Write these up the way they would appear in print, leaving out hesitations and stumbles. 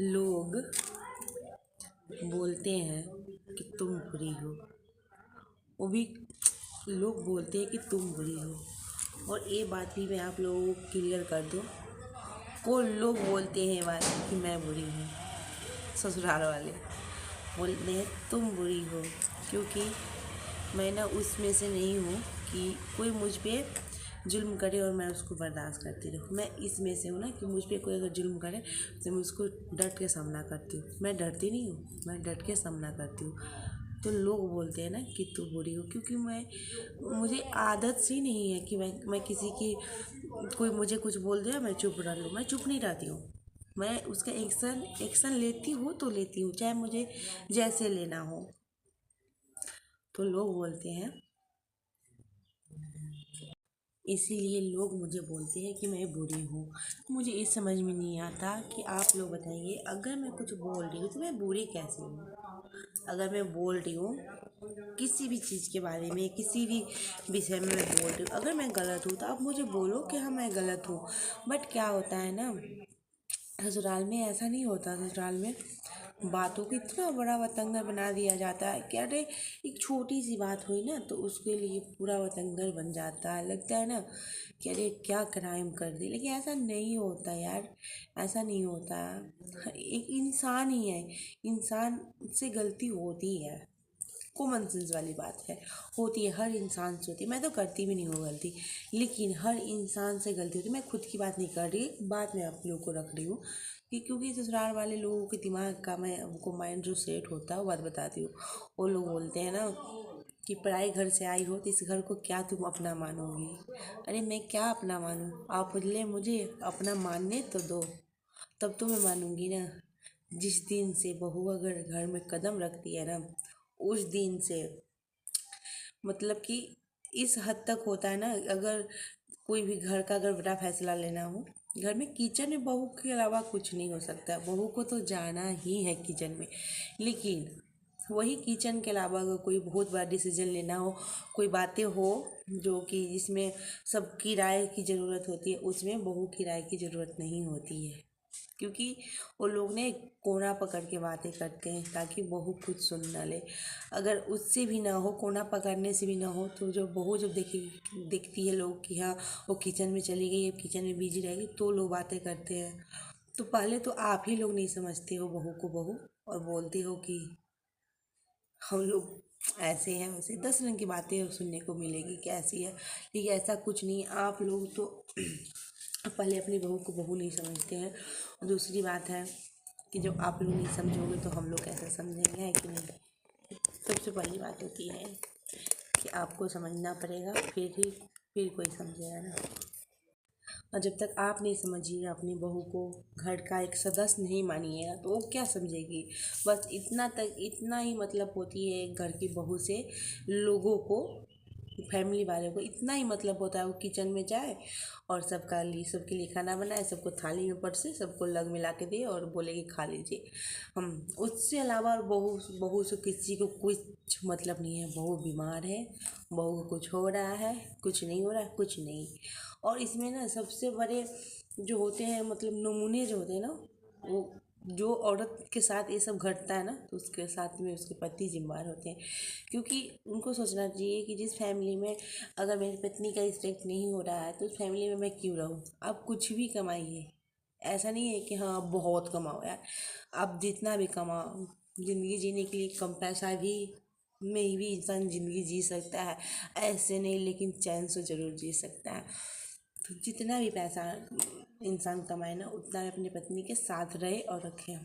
लोग बोलते हैं कि तुम बुरी हो। वो भी लोग बोलते हैं कि तुम बुरी हो। और ये बात भी मैं आप लोगों को क्लियर कर दूँ, वो लोग बोलते हैं बात कि मैं बुरी हूँ। ससुराल वाले बोलते हैं तुम बुरी हो, क्योंकि मैं ना उसमें से नहीं हूँ कि कोई मुझ पे जुल्म करे और मैं उसको बर्दाश्त करती रहूँ। मैं इसमें से हूँ ना कि मुझ पे कोई अगर जुल्म करे तो मैं उसको डट के सामना करती हूँ। मैं डरती नहीं हूँ, मैं डट के सामना करती हूँ। तो लोग बोलते हैं ना कि तू बुरी हो, क्योंकि मुझे आदत सी नहीं है कि मैं किसी की कोई मुझे कुछ बोल दे मैं चुप रह लूँ। मैं चुप नहीं रहती हूँ, मैं उसका एक्शन लेती हूँ तो लेती हूँ, चाहे मुझे जैसे लेना हो। तो लोग बोलते हैं, इसीलिए लोग मुझे बोलते हैं कि मैं बुरी हूँ। मुझे ये समझ में नहीं आता कि आप लोग बताइए, अगर मैं कुछ बोल रही हूँ तो मैं बुरी कैसे हूँ? अगर मैं बोल रही हूँ किसी भी चीज़ के बारे में, किसी भी विषय में मैं बोल रही हूँ, अगर मैं गलत हूँ तो आप मुझे बोलो कि हाँ मैं गलत हूँ। बट क्या होता है ना, ससुराल में ऐसा नहीं होता। ससुराल में बातों को इतना बड़ा बतंगड़ बना दिया जाता है कि अरे एक छोटी सी बात हुई ना तो उसके लिए पूरा बतंगड़ बन जाता है। लगता है ना कि अरे क्या क्राइम कर दी, लेकिन ऐसा नहीं होता यार, ऐसा नहीं होता। एक इंसान ही है, इंसान से गलती होती है, कॉमन सेंस वाली बात है, होती है, हर इंसान से होती है। मैं तो करती भी नहीं हूँ गलती, लेकिन हर इंसान से गलती होती है। मैं खुद की बात नहीं कर रही, बात मैं आप लोगों को रख रही हूँ कि क्योंकि ससुराल वाले लोगों के दिमाग का मैं उनको माइंड जो सेट होता है वो बात बताती हूँ। वो लोग बोलते हैं ना कि पराए घर से आई हो तो इस घर को क्या तुम अपना मानोगी। अरे मैं क्या अपना मानूँ? आप बोले मुझे अपना मानने तो दो, तब तो मैं मानूंगी ना। जिस दिन से बहू अगर घर में कदम रखती है ना, उस दिन से मतलब कि इस हद तक होता है ना, अगर कोई भी घर का अगर बड़ा फैसला लेना हो, घर में किचन में बहू के अलावा कुछ नहीं हो सकता। बहू को तो जाना ही है किचन में, लेकिन वही किचन के अलावा अगर कोई बहुत बड़ा डिसीजन लेना हो, कोई बातें हो जो कि जिसमें सबकी राय की ज़रूरत होती है, उसमें बहू की राय की ज़रूरत नहीं होती है। क्योंकि वो लोग ने कोना पकड़ के बातें करते हैं ताकि बहू खुद सुन ना ले। अगर उससे भी ना हो, कोना पकड़ने से भी ना हो, तो जो बहू जब देखती है लोग कि हाँ वो किचन में चली गई, अब किचन में बिजी रहेगी, तो लोग बातें करते हैं। तो पहले तो आप ही लोग नहीं समझते हो बहू को बहू, और बोलते हो कि हम लोग ऐसे हैं वैसे। 10 रंग की बातें सुनने को मिलेगी कि ऐसी है, लेकिन ऐसा कुछ नहीं। आप लोग तो पहले अपनी बहू को बहू नहीं समझते हैं। और दूसरी बात है कि जब आप लोग नहीं समझोगे तो हम लोग कैसे समझेंगे, है कि नहीं? सबसे पहली बात होती है कि आपको समझना पड़ेगा, फिर कोई समझेगा ना। और जब तक आप नहीं समझिएगा अपनी बहू को, घर का एक सदस्य नहीं मानिएगा, तो वो क्या समझेगी? बस इतना ही मतलब होती है घर की बहू से लोगों को, फैमिली वालों को इतना ही मतलब होता है। वो किचन में जाए और सबके लिए खाना बनाए, सबको थाली में परसे, सबको लग मिला के दे और बोले कि खा लीजिए। हम उससे अलावा बहू बहू से किसी को कुछ मतलब नहीं है। बहू बीमार है, बहू को कुछ हो रहा है, कुछ नहीं हो रहा है, कुछ नहीं। और इसमें ना सबसे बड़े जो होते हैं, मतलब नमूने जो होते हैं ना, वो जो औरत के साथ ये सब घटता है ना, तो उसके साथ में उसके पति जिम्मेदार होते हैं। क्योंकि उनको सोचना चाहिए कि जिस फैमिली में अगर मेरी पत्नी का रिस्पेक्ट नहीं हो रहा है तो उस फैमिली में मैं क्यों रहूँ। आप कुछ भी कमाइए, ऐसा नहीं है कि हाँ आप बहुत कमाओ यार, आप जितना भी कमाओ, ज़िंदगी जीने के लिए कम पैसा भी में भी इंसान ज़िंदगी जी सकता है। ऐसे नहीं, लेकिन चैन से ज़रूर जी सकता है। तो जितना भी पैसा इंसान कमाए ना, उतना अपनी पत्नी के साथ रहे और रखे।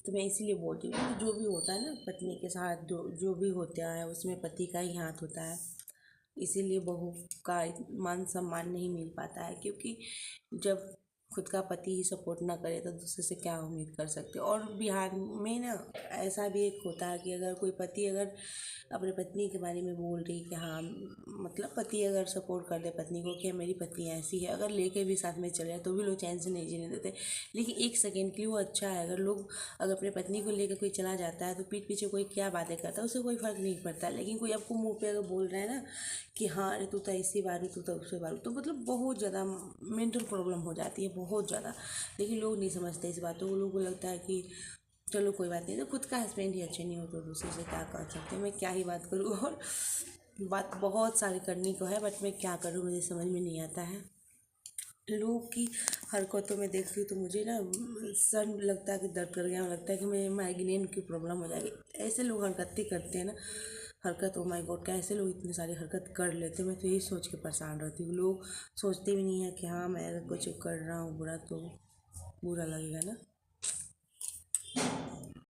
तो मैं इसीलिए बोलती हूँ कि जो भी होता है ना पत्नी के साथ, जो भी होता है उसमें पति का ही हाथ होता है। इसीलिए बहू का मान सम्मान नहीं मिल पाता है, क्योंकि जब खुद का पति ही सपोर्ट ना करे तो दूसरे से क्या उम्मीद कर सकते हो। और बिहार में ना ऐसा भी एक होता है कि अगर कोई पति अगर अपनी पत्नी के बारे में बोल रही कि हाँ, मतलब पति अगर सपोर्ट कर दे पत्नी को कि मेरी पत्नी ऐसी है, अगर लेके भी साथ में चले तो भी लोग चैन से नहीं जीने देते। लेकिन एक सेकेंड के लिए वो अच्छा है। अगर लोग अगर अपनी पत्नी को लेकर कोई चला जाता है तो पीठ पीछे कोई क्या बातें करता है उससे कोई फ़र्क नहीं पड़ता। लेकिन कोई आपको मुंह पे अगर बोल रहा है ना कि हाँ अरे तू तो ऐसी बारू, तू तो उससे बारू, तो मतलब बहुत ज़्यादा मेंटल प्रॉब्लम हो जाती है, बहुत ज़्यादा। लेकिन लोग नहीं समझते इस बात को। लोगों को लगता है कि चलो कोई बात नहीं, तो खुद का हस्बैंड ही अच्छे नहीं हो तो दूसरे से क्या कर सकते हैं। मैं क्या ही बात करूँ, और बात बहुत सारी करनी को है, बट मैं क्या करूँ, मुझे समझ में नहीं आता है। लोगों की हरकतों में देखती हूँ तो मुझे ना सर लगता है कि दर्द कर गया, लगता है कि मैं माइग्रेन की प्रॉब्लम हो जाएगी। ऐसे लोग हरकतें करते हैं ना, हरकत, ओ माय गॉड, कैसे लोग इतनी सारी हरकत कर लेते हैं। मैं तो यही सोच के परेशान रहती हूँ। लोग सोचते भी नहीं है कि हाँ मैं अगर कुछ कर रहा हूँ बुरा तो बुरा लगेगा ना।